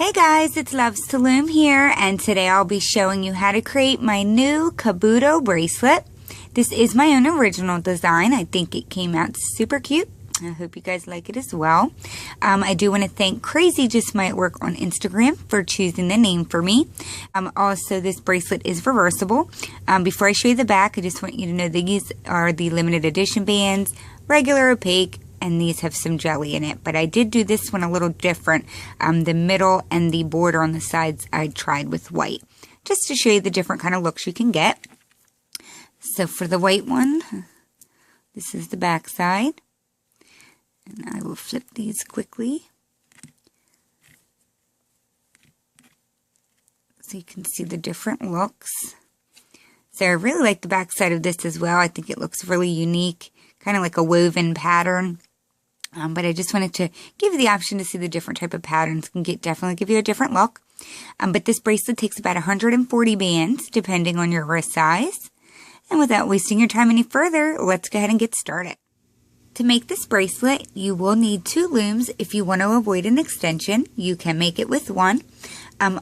Hey guys, it's Loves to Loom here, and today I'll be showing you how to create my new Kabuto bracelet. This is my own original design. I think it came out super cute. I hope you guys like it as well. I do want to thank Crazy Just Might Work on Instagram for choosing the name for me. Also, this bracelet is reversible. Before I show you the back, I just want you to know these are the limited edition bands, regular, opaque, and these have some jelly in it. But I did do this one a little different. The middle and the border on the sides I tried with white, just to show you the different kind of looks you can get. So for the white one, this is the back side. And I will flip these quickly so you can see the different looks. So I really like the back side of this as well. I think it looks really unique, kind of like a woven pattern. But I just wanted to give you the option to see the different type of patterns. Can definitely give you a different look. But this bracelet takes about 140 bands, depending on your wrist size. And without wasting your time any further, let's go ahead and get started. To make this bracelet, you will need 2 looms. If you want to avoid an extension, you can make it with 1.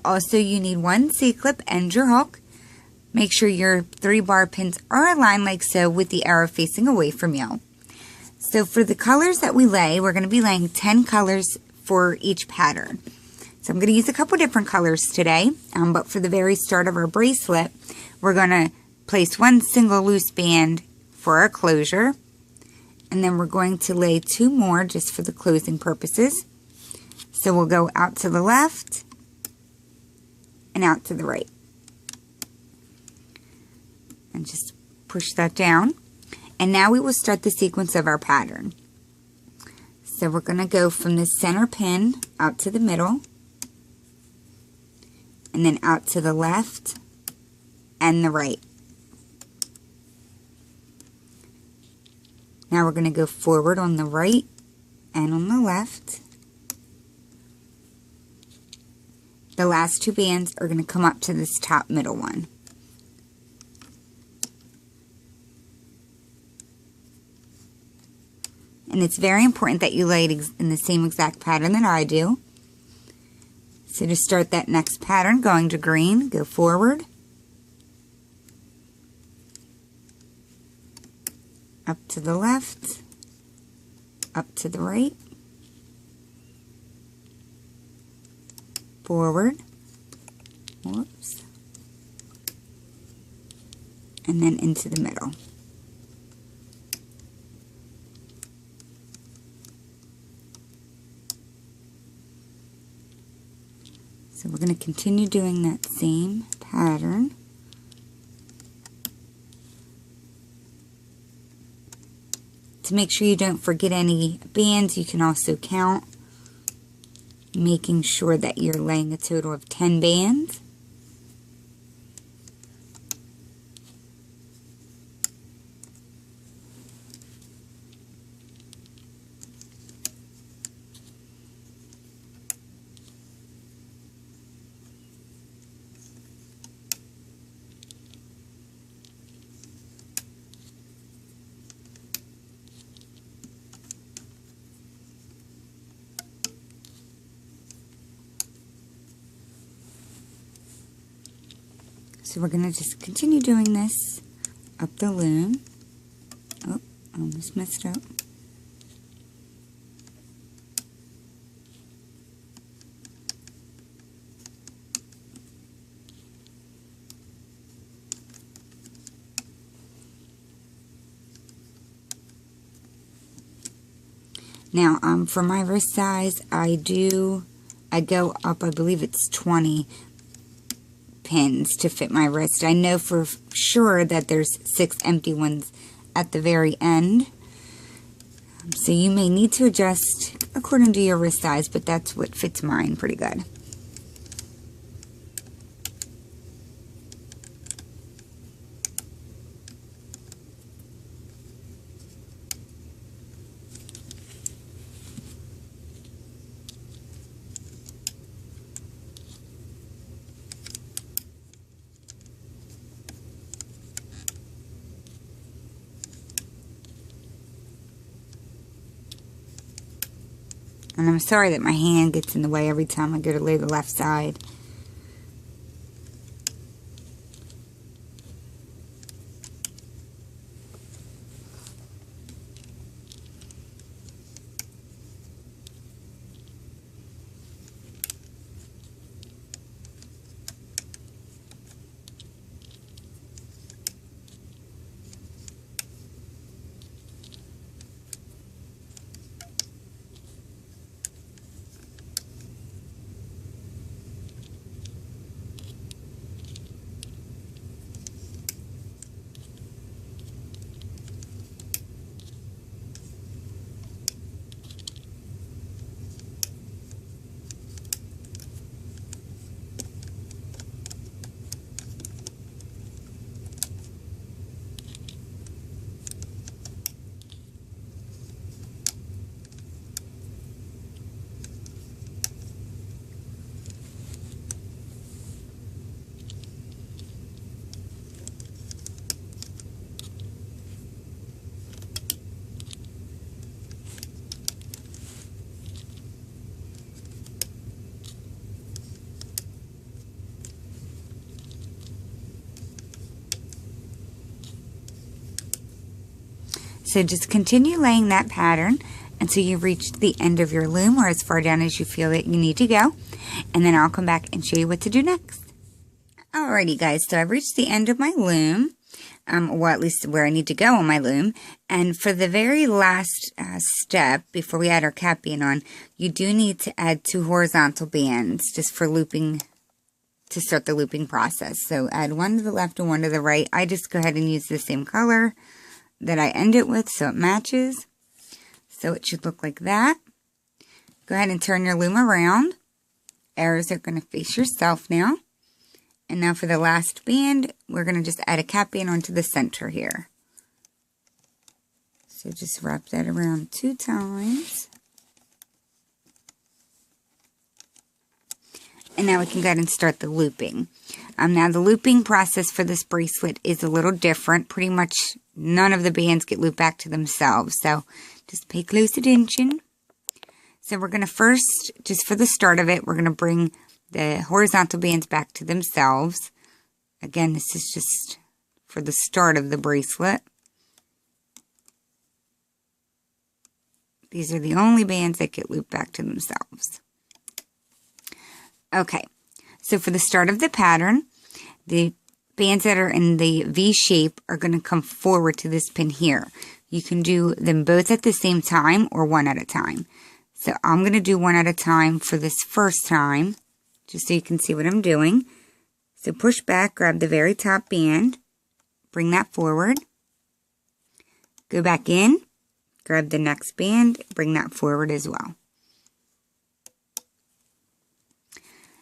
Also, you need 1 C-clip and your hook. Make sure your 3-bar pins are aligned like so with the arrow facing away from you. So for the colors that we lay, we're going to be laying 10 colors for each pattern. So I'm going to use a couple different colors today, but for the very start of our bracelet, we're going to place 1 single loose band for our closure, and then we're going to lay 2 more just for the closing purposes. So we'll go out to the left and out to the right. And just push that down. And now we will start the sequence of our pattern. So we're going to go from the center pin out to the middle, and then out to the left and the right. Now we're going to go forward on the right and on the left. The last 2 bands are going to come up to this top middle one. And it's very important that you lay it in the same exact pattern that I do. So to start that next pattern, going to green, go forward, up to the left, up to the right, forward, whoops, and then into the middle. So we're going to continue doing that same pattern. To make sure you don't forget any bands, you can also count, making sure that you're laying a total of 10 bands. So we're going to just continue doing this up the loom. Oh, almost messed up. Now, for my wrist size, I go up, I believe it's 20 pins to fit my wrist. I know for sure that there's 6 empty ones at the very end. So you may need to adjust according to your wrist size, but that's what fits mine pretty good. And I'm sorry that my hand gets in the way every time I go to lay the left side. So just continue laying that pattern until you reach the end of your loom, or as far down as you feel that you need to go. And then I'll come back and show you what to do next. Alrighty guys, so I've reached the end of my loom, or at least where I need to go on my loom. And for the very last step, before we add our cap band on, you do need to add 2 horizontal bands just for looping, to start the looping process. So add 1 to the left and 1 to the right. I just go ahead and use the same color that I end it with so it matches. So it should look like that. Go ahead and turn your loom around. Arrows are going to face yourself now. And now for the last band, we're going to just add a cap band onto the center here. So just wrap that around 2 times. And now we can go ahead and start the looping. Now the looping process for this bracelet is a little different. Pretty much none of the bands get looped back to themselves. So just pay close attention. So we're going to first, just for the start of it, we're going to bring the horizontal bands back to themselves. Again, this is just for the start of the bracelet. These are the only bands that get looped back to themselves. Okay, so for the start of the pattern, the bands that are in the V shape are going to come forward to this pin here. You can do them both at the same time or one at a time. So I'm going to do one at a time for this first time, just so you can see what I'm doing. So push back, grab the very top band, bring that forward, go back in, grab the next band, bring that forward as well.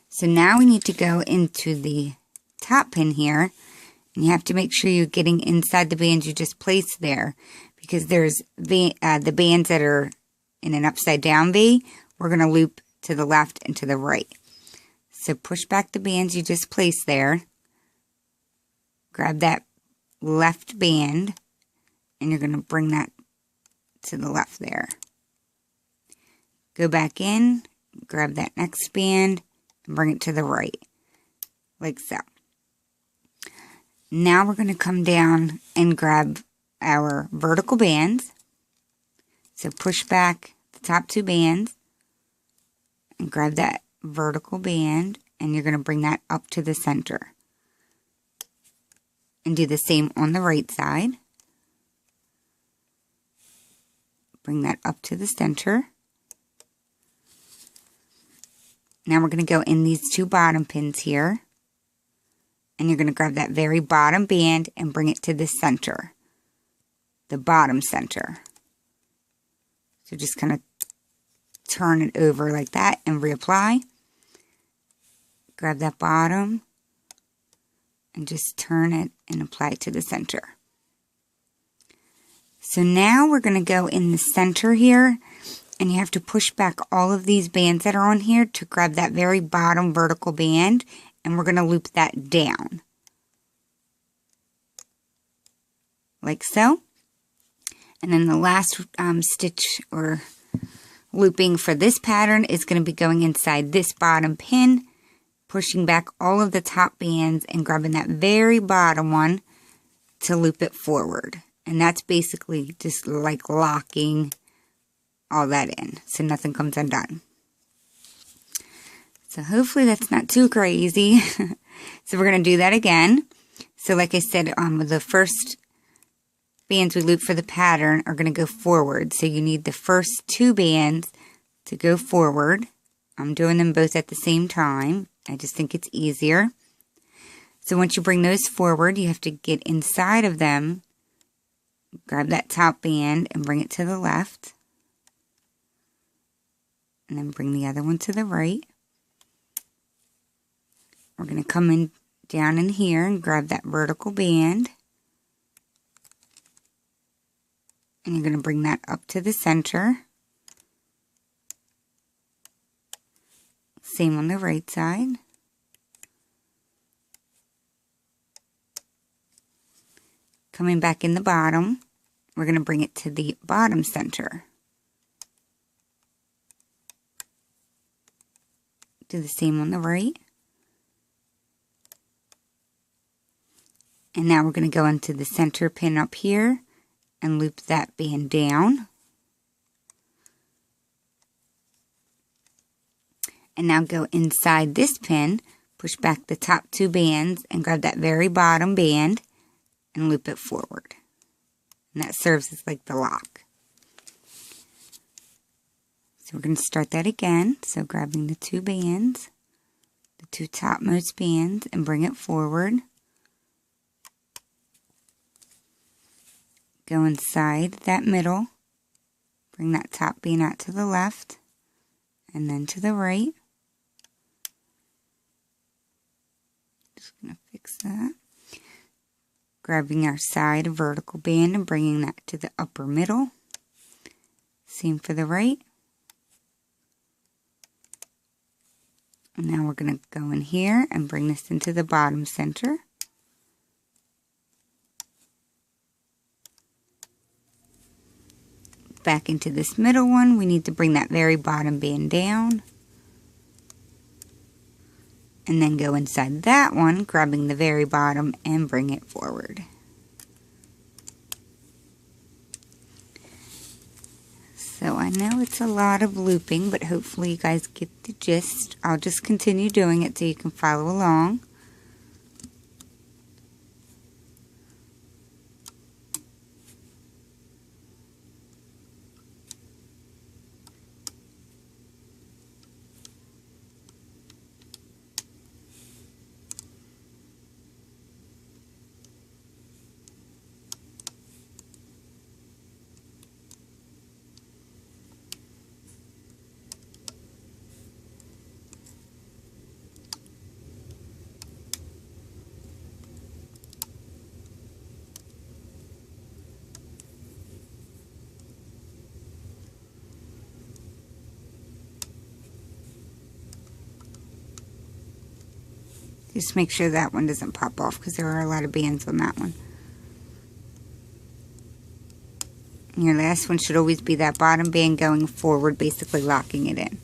So now we need to go into the top pin here, and you have to make sure you're getting inside the bands you just placed there, because there's the bands that are in an upside down V. We're going to loop to the left and to the right. So push back the bands you just placed there, grab that left band, and you're going to bring that to the left there. Go back in, grab that next band, and bring it to the right, like so. Now we're going to come down and grab our vertical bands. So push back the top 2 bands and grab that vertical band, and you're going to bring that up to the center. And do the same on the right side. Bring that up to the center. Now we're going to go in these 2 bottom pins here. And you're going to grab that very bottom band and bring it to the center. The bottom center. So just kind of turn it over like that and reapply. Grab that bottom and just turn it and apply it to the center. So now we're going to go in the center here, and you have to push back all of these bands that are on here to grab that very bottom vertical band, and we're going to loop that down. Like so. And then the last stitch or looping for this pattern is going to be going inside this bottom pin, pushing back all of the top bands and grabbing that very bottom one to loop it forward. And that's basically just like locking all that in so nothing comes undone. So hopefully that's not too crazy. So we're going to do that again. So like I said, the first bands we loop for the pattern are going to go forward. So you need the first 2 bands to go forward. I'm doing them both at the same time. I just think it's easier. So once you bring those forward, you have to get inside of them, grab that top band and bring it to the left. And then bring the other one to the right. We're going to come in down in here and grab that vertical band. And you're going to bring that up to the center. Same on the right side. Coming back in the bottom, we're going to bring it to the bottom center. Do the same on the right. And now we're going to go into the center pin up here and loop that band down. And now go inside this pin, push back the top 2 bands and grab that very bottom band and loop it forward. And that serves as like the lock. So we're going to start that again. So grabbing the 2 bands, the 2 topmost bands, and bring it forward. Go inside that middle, bring that top band out to the left, and then to the right. Just going to fix that. Grabbing our side vertical band and bringing that to the upper middle. Same for the right. And now we're going to go in here and bring this into the bottom center. Back into this middle one, we need to bring that very bottom band down. And then go inside that one, grabbing the very bottom and bring it forward. So I know it's a lot of looping, but hopefully you guys get the gist. I'll just continue doing it so you can follow along. Just make sure that one doesn't pop off because there are a lot of bands on that one. And your last one should always be that bottom band going forward, basically locking it in.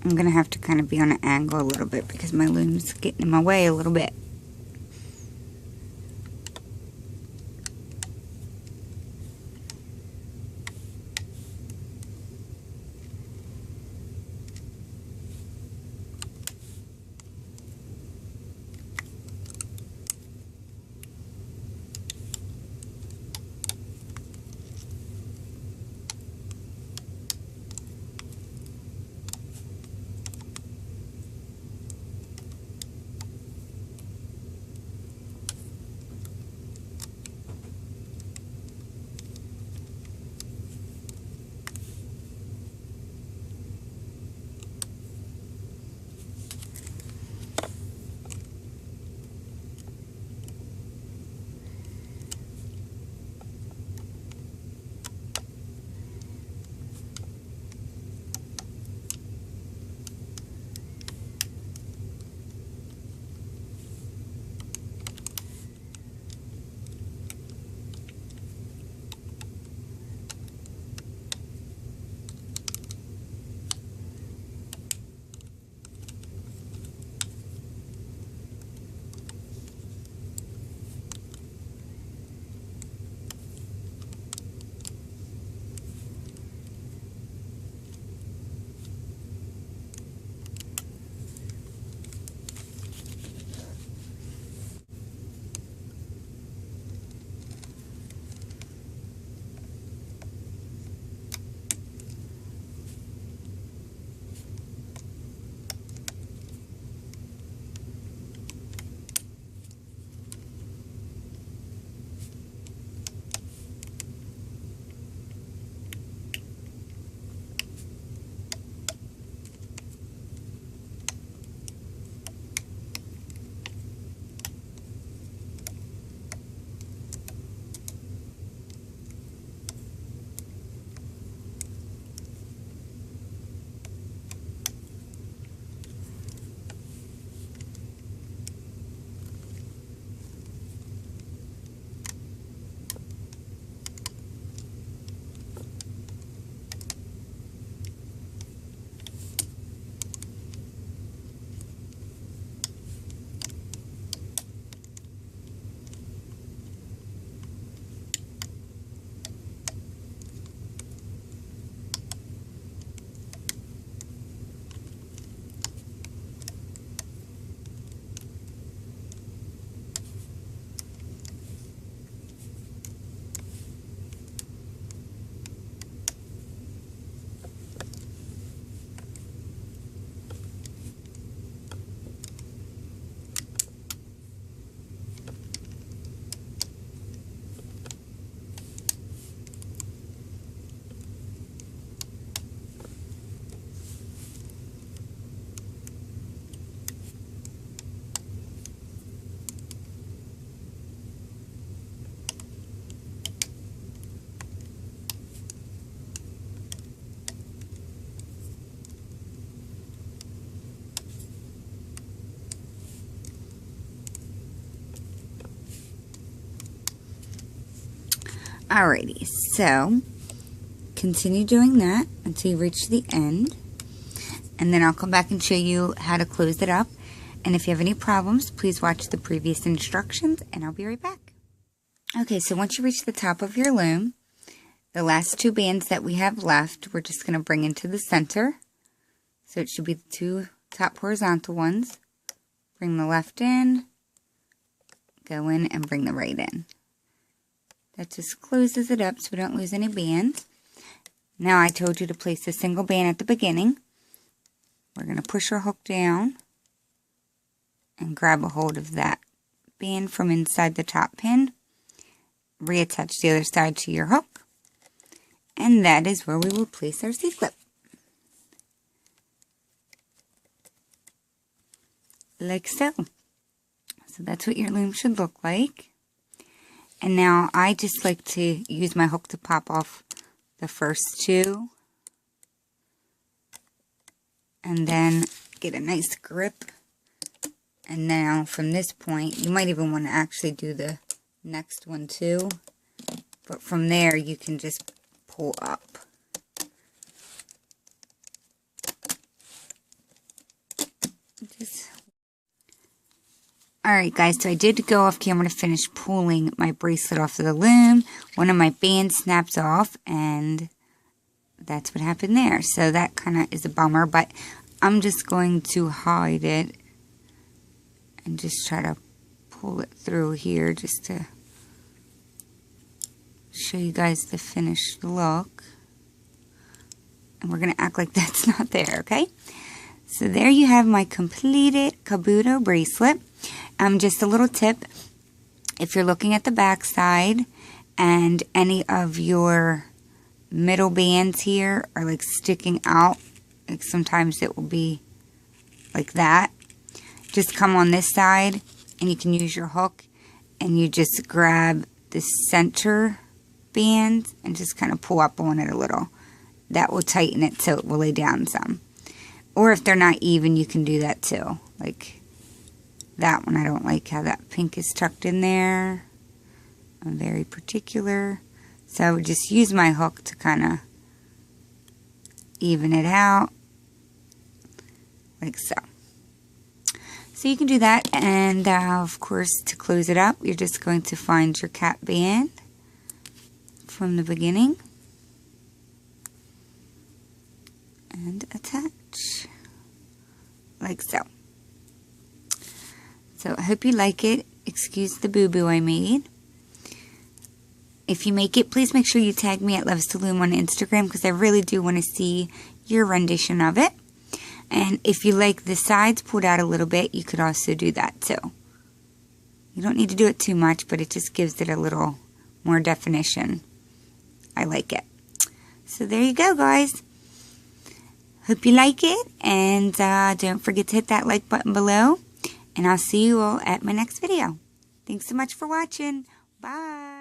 I'm going to have to kind of be on an angle a little bit because my loom's getting in my way a little bit. Alrighty, so continue doing that until you reach the end, and then I'll come back and show you how to close it up. And if you have any problems, please watch the previous instructions, and I'll be right back. Okay, so once you reach the top of your loom, the last 2 bands that we have left, we're just going to bring into the center. So it should be the 2 top horizontal ones. Bring the left in, go in, and bring the right in. That just closes it up so we don't lose any bands. Now I told you to place a single band at the beginning. We're going to push our hook down and grab a hold of that band from inside the top pin. Reattach the other side to your hook. And that is where we will place our C-clip. Like so. So that's what your loom should look like. And now I just like to use my hook to pop off the first 2. And then get a nice grip. And now from this point, you might even want to actually do the next one too. But from there, you can just pull up. Alright guys, so I did go off camera to finish pulling my bracelet off of the loom. One of my bands snapped off, and that's what happened there. So that kind of is a bummer, but I'm just going to hide it and just try to pull it through here just to show you guys the finished look. And we're going to act like that's not there, okay? So there you have my completed Kabuto bracelet. Just a little tip, if you're looking at the back side and any of your middle bands here are like sticking out, like sometimes it will be like that, just come on this side and you can use your hook and you just grab the center band and just kind of pull up on it a little. That will tighten it so it will lay down some. Or if they're not even, you can do that too. Like that one, I don't like how that pink is tucked in there. I'm very particular. So I would just use my hook to kind of even it out. Like so. So you can do that. And of course, to close it up, you're just going to find your cap band from the beginning. And attach. Like so. So I hope you like it. Excuse the boo-boo I made. If you make it, please make sure you tag me at Loves to Loom on Instagram because I really do want to see your rendition of it. And if you like the sides pulled out a little bit, you could also do that too. You don't need to do it too much, but it just gives it a little more definition. I like it. So there you go, guys. Hope you like it, and don't forget to hit that like button below. And I'll see you all at my next video. Thanks so much for watching. Bye.